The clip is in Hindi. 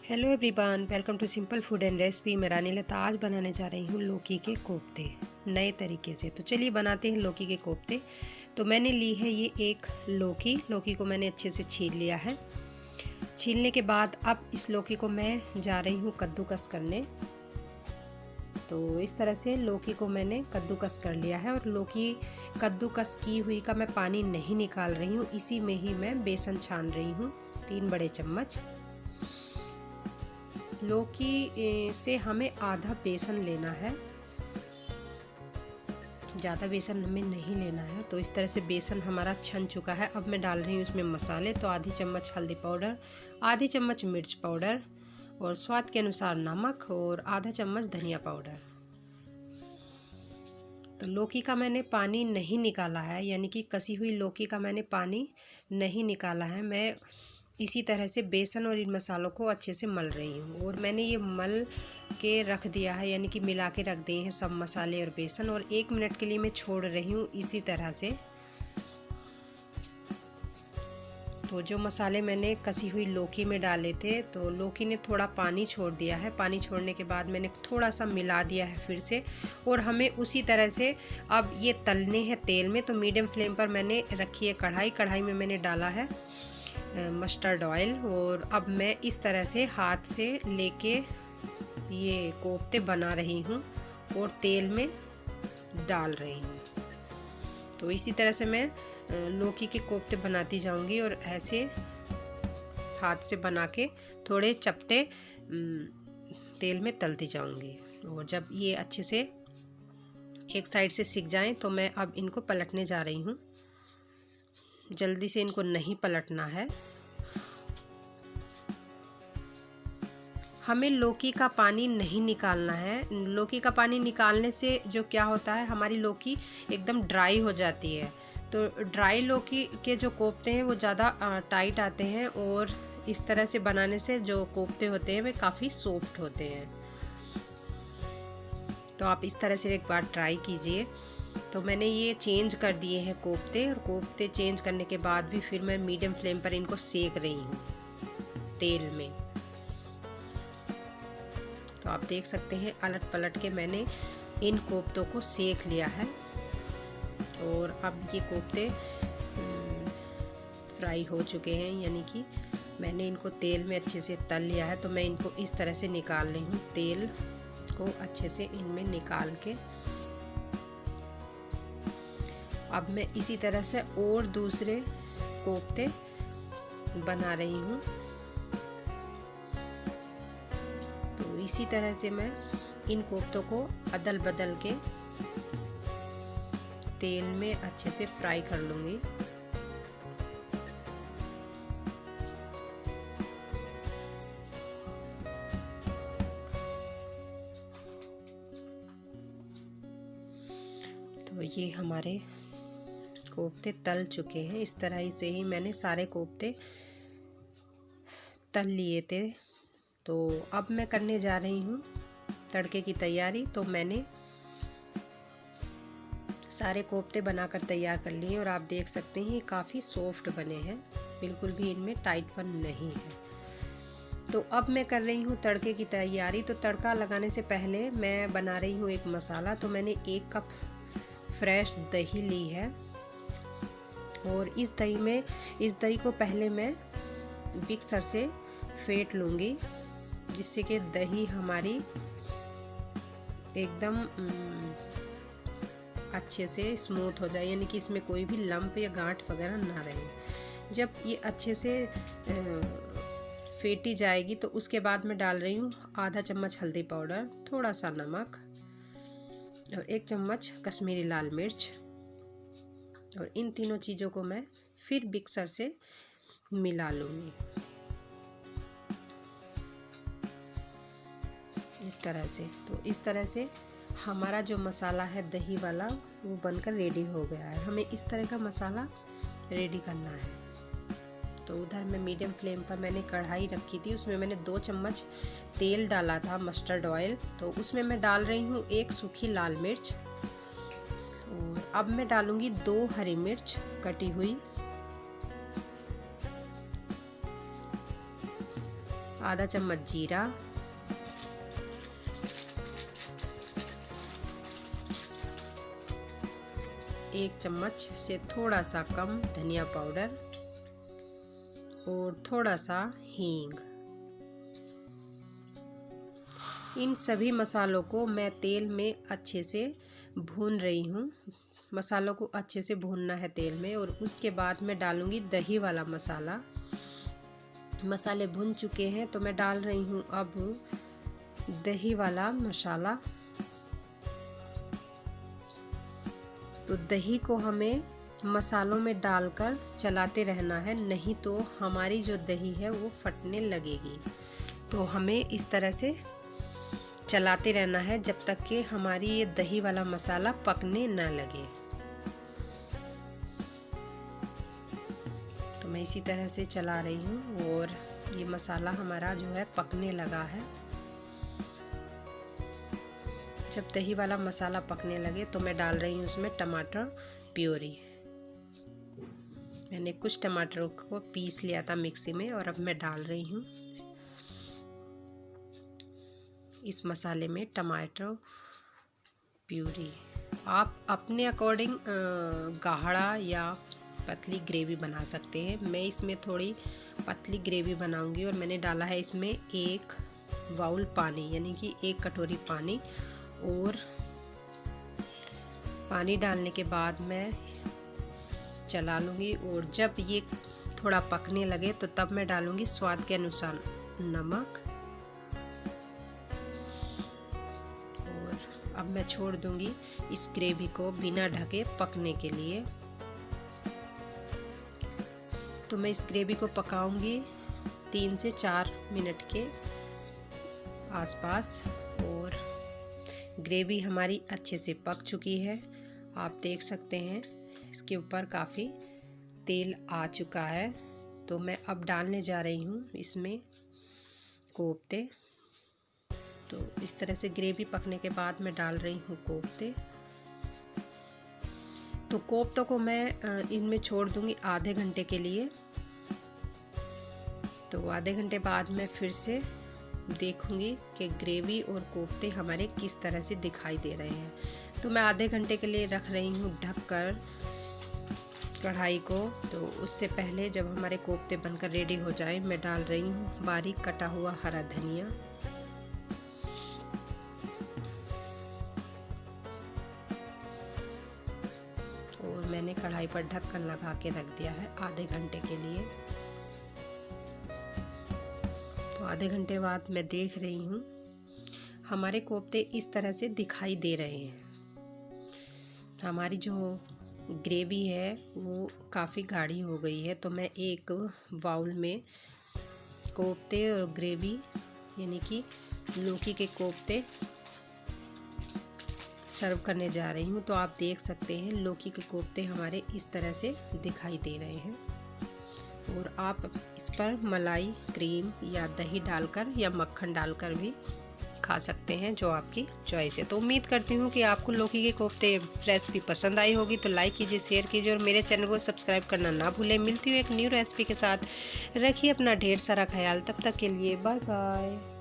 Hello everyone, welcome to simple food and recipe. मैं रानी लता आज बनाने जा रही हूँ लौकी के कोफ्ते नए तरीके से। तो चलिए बनाते हैं लौकी के कोफ्ते। तो मैंने ली है ये एक लौकी को मैंने अच्छे से छील लिया है। छीलने के बाद अब इस लौकी को मैं जा रही हूँ कद्दूकस करने। तो इस तरह से लौकी को मैंने कद्दूकस कर लिया है और लौकी कद्दूकस की हुई का मैं पानी नहीं निकाल रही हूँ, इसी में ही मैं बेसन छान रही हूँ 3 बड़े चम्मच। लौकी से हमें आधा बेसन लेना है, ज़्यादा बेसन हमें नहीं लेना है। तो इस तरह से बेसन हमारा छन चुका है। अब मैं डाल रही हूँ इसमें मसाले। तो आधी चम्मच हल्दी पाउडर, आधी चम्मच मिर्च पाउडर और स्वाद के अनुसार नमक और आधा चम्मच धनिया पाउडर। तो लौकी का मैंने पानी नहीं निकाला है, यानी कि कसी हुई लौकी का मैंने पानी नहीं निकाला है। मैं इसी तरह से बेसन और इन मसालों को अच्छे से मल रही हूँ और मैंने ये मल के रख दिया है, यानी कि मिला के रख दिए हैं सब मसाले और बेसन। और 1 मिनट के लिए मैं छोड़ रही हूँ इसी तरह से। तो जो मसाले मैंने कसी हुई लौकी में डाले थे, तो लौकी ने थोड़ा पानी छोड़ दिया है। पानी छोड़ने के बाद मैंने थोड़ा सा मिला दिया है फिर से। और हमें उसी तरह से अब ये तलने हैं तेल में। तो मीडियम फ्लेम पर मैंने रखी है कढ़ाई में मैंने डाला है मस्टर्ड ऑयल। और अब मैं इस तरह से हाथ से लेके ये कोफ्ते बना रही हूँ और तेल में डाल रही हूँ। तो इसी तरह से मैं लौकी के कोफ्ते बनाती जाऊंगी और ऐसे हाथ से बना के थोड़े चपटे तेल में तलती जाऊंगी। और जब ये अच्छे से एक साइड से सिक जाएं तो मैं अब इनको पलटने जा रही हूँ। जल्दी से इनको नहीं पलटना है। हमें लौकी का पानी नहीं निकालना है। लौकी का पानी निकालने से जो क्या होता है, हमारी लौकी एकदम ड्राई हो जाती है। तो ड्राई लौकी के जो कोफ्ते हैं वो ज़्यादा टाइट आते हैं और इस तरह से बनाने से जो कोफ्ते होते हैं वे काफ़ी सॉफ्ट होते हैं। तो आप इस तरह से एक बार ट्राई कीजिए। तो मैंने ये चेंज कर दिए हैं कोफ्ते, और कोफ्ते चेंज करने के बाद भी फिर मैं मीडियम फ्लेम पर इनको सेक रही हूँ तेल में। तो आप देख सकते हैं अलट पलट के मैंने इन कोफ्तों को सेक लिया है। और अब ये कोफ्ते फ्राई हो चुके हैं, यानी कि मैंने इनको तेल में अच्छे से तल लिया है। तो मैं इनको इस तरह से निकाल रही हूँ, तेल को अच्छे से इनमें निकाल के। अब मैं इसी तरह से और दूसरे कोफ्ते बना रही हूँ। तो इसी तरह से मैं इन कोफ्तों को अदल बदल के तेल में अच्छे से फ्राई कर लूँगी। तो ये हमारे कोफ्ते तल चुके हैं। इस तरह से ही मैंने सारे कोफ्ते तल लिए थे। तो अब मैं करने जा रही हूँ तड़के की तैयारी। तो मैंने सारे कोफ्ते बनाकर तैयार कर लिए और आप देख सकते हैं ये काफ़ी सॉफ्ट बने हैं, बिल्कुल भी इनमें टाइटपन नहीं है। तो अब मैं कर रही हूँ तड़के की तैयारी। तो तड़का लगाने से पहले मैं बना रही हूँ एक मसाला। तो मैंने 1 कप फ्रेश दही ली है और इस दही को पहले मैं मिक्सर से फेंट लूँगी, जिससे कि दही हमारी एकदम अच्छे से स्मूथ हो जाए, यानी कि इसमें कोई भी लंप या गांठ वगैरह ना रहे। जब ये अच्छे से फेंटी जाएगी तो उसके बाद मैं डाल रही हूँ आधा चम्मच हल्दी पाउडर, थोड़ा सा नमक और 1 चम्मच कश्मीरी लाल मिर्च। और इन तीनों चीज़ों को मैं फिर मिक्सर से मिला लूँगी इस तरह से। तो इस तरह से हमारा जो मसाला है दही वाला वो बनकर रेडी हो गया है। हमें इस तरह का मसाला रेडी करना है। तो उधर मैं मीडियम फ्लेम पर मैंने कढ़ाई रखी थी, उसमें मैंने 2 चम्मच तेल डाला था मस्टर्ड ऑयल। तो उसमें मैं डाल रही हूँ 1 सूखी लाल मिर्च और अब मैं डालूँगी 2 हरी मिर्च कटी हुई। आधा चम्मच जीरा, एक चम्मच से थोड़ा सा कम धनिया पाउडर और थोड़ा सा हींग। इन सभी मसालों को मैं तेल में अच्छे से भून रही हूँ। मसालों को अच्छे से भूनना है तेल में, और उसके बाद मैं डालूँगी दही वाला मसाला। मसाले भुन चुके हैं तो मैं डाल रही हूँ अब दही वाला मसाला। तो दही को हमें मसालों में डालकर चलाते रहना है, नहीं तो हमारी जो दही है वो फटने लगेगी। तो हमें इस तरह से चलाते रहना है जब तक कि हमारी ये दही वाला मसाला पकने न लगे। तो मैं इसी तरह से चला रही हूँ और ये मसाला हमारा जो है पकने लगा है। जब दही वाला मसाला पकने लगे तो मैं डाल रही हूँ उसमें टमाटर प्यूरी। मैंने कुछ टमाटरों को पीस लिया था मिक्सी में, और अब मैं डाल रही हूँ इस मसाले में टमाटर प्यूरी। आप अपने अकॉर्डिंग गाढ़ा या पतली ग्रेवी बना सकते हैं। मैं इसमें थोड़ी पतली ग्रेवी बनाऊंगी, और मैंने डाला है इसमें 1 बाउल पानी, यानी कि 1 कटोरी पानी। और पानी डालने के बाद मैं चला लूँगी, और जब ये थोड़ा पकने लगे तो तब मैं डालूँगी स्वाद के अनुसार नमक। और अब मैं छोड़ दूँगी इस ग्रेवी को बिना ढके पकने के लिए। तो मैं इस ग्रेवी को पकाऊंगी 3 से 4 मिनट के आसपास, और ग्रेवी हमारी अच्छे से पक चुकी है। आप देख सकते हैं इसके ऊपर काफ़ी तेल आ चुका है। तो मैं अब डालने जा रही हूँ इसमें कोफ्ते। तो इस तरह से ग्रेवी पकने के बाद मैं डाल रही हूँ कोफ्ते। तो कोफ्तों को मैं इनमें छोड़ दूँगी आधे घंटे के लिए। तो आधे घंटे बाद मैं फिर से देखूँगी कि ग्रेवी और कोफ्ते हमारे किस तरह से दिखाई दे रहे हैं। तो मैं आधे घंटे के लिए रख रही हूँ ढककर कढ़ाई को। तो उससे पहले जब हमारे कोफ्ते बनकर रेडी हो जाए, मैं डाल रही हूँ बारीक कटा हुआ हरा धनिया, और मैंने कढ़ाई पर ढक्कन लगा के रख दिया है आधे घंटे के लिए। तो आधे घंटे बाद मैं देख रही हूँ हमारे कोफ्ते इस तरह से दिखाई दे रहे हैं। हमारी जो ग्रेवी है वो काफ़ी गाढ़ी हो गई है। तो मैं एक बाउल में कोफ्ते और ग्रेवी, यानी कि लौकी के कोफ्ते सर्व करने जा रही हूँ। तो आप देख सकते हैं लौकी के कोफ्ते हमारे इस तरह से दिखाई दे रहे हैं। और आप इस पर मलाई, क्रीम या दही डालकर या मक्खन डालकर भी खा सकते हैं, जो आपकी चॉइस है। तो उम्मीद करती हूँ कि आपको लौकी के कोफ्ते रेसिपी पसंद आई होगी। तो लाइक कीजिए, शेयर कीजिए, और मेरे चैनल को सब्सक्राइब करना ना भूलें। मिलती हूँ एक न्यू रेसिपी के साथ। रखिए अपना ढेर सारा ख्याल। तब तक के लिए बाय बाय।